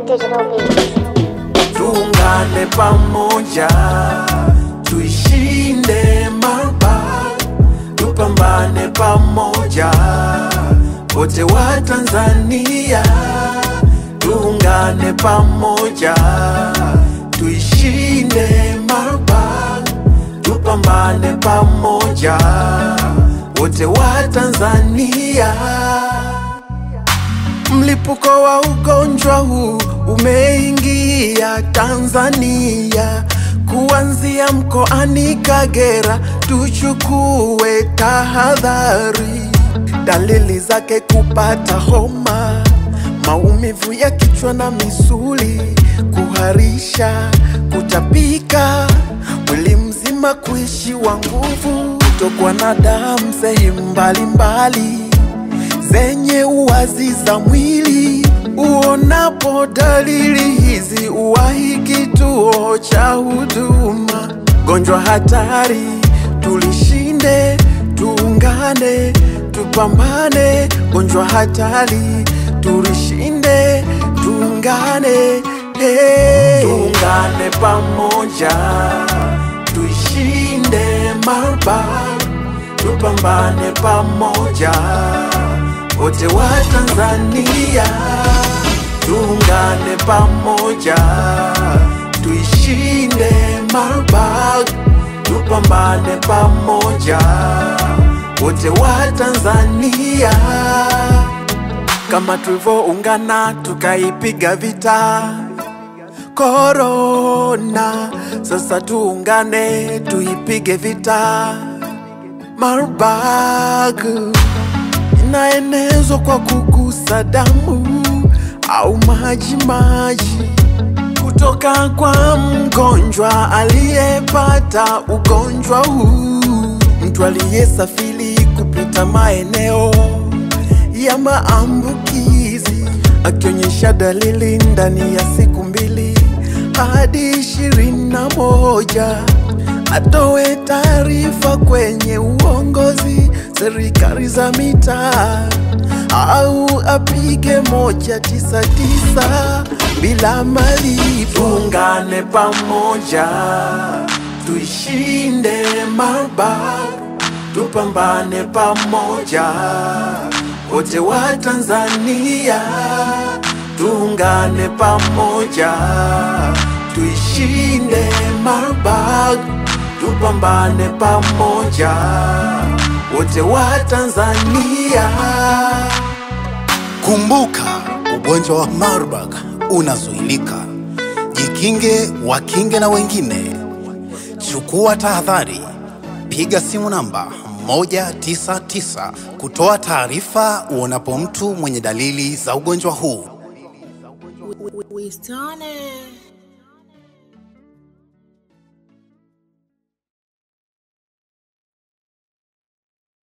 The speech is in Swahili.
Digital Beats. Tuungane pamoja, tuishinde Marburg. Tupambane pamoja, wote wa Tanzania. Tuungane pamoja, tuishinde Marburg. Tupambane pamoja, wote wa Tanzania. Mlipuko wa ugonjwa huu umeingia Tanzania, kuanzia mkoani Kagera. Tuchukue tahadhari. Dalili zake: kupata homa, maumivu ya kichwa na misuli, kuharisha, kutapika, mwili mzima kuishiwa nguvu, kutokwa na damu sehemu mbalimbali zenye uwazi za mwili. Uonapo dalili hizi, uwahi kituo cha huduma. Gonjwa hatari, tulishinde, tuungane, tupambane. Gonjwa hatari, tulishinde, tuungane, hey. Tuungane pamoja, tuishinde Marburg. Tupambane pamoja, wote wa Tanzania. Tuungane pamoja, tuishinde Marburg. Tupambane pamoja, wote wa Tanzania. Kama tulivyoungana tukaipiga vita Corona, sasa tuungane tuipige vita Marburg. Inaenezwa kwa kugusa damu au maji kutoka kwa mgonjwa aliyepata ugonjwa huu. Mtu aliyesafiri kupita maeneo ya maambukizi, akionyesha dalili ndani ya siku 2 hadi 21, atoe taarifa kwenye uongozi, serikali za mitaa, au apige 199 bila malipo. Tuungane pamoja, tuishinde Marburg. Tupambane pamoja, wote wa Tanzania. Tuungane pamoja, tuishinde Marburg. Tupambane pamoja, wote wa Tanzania. Kumbuka, ugonjwa wa Marburg unazuilika. Jikinge, wakinge na wengine. Chukua tahadhari. Piga simu namba 199 kutoa taarifa uonapo mtu mwenye dalili za ugonjwa huu. We started.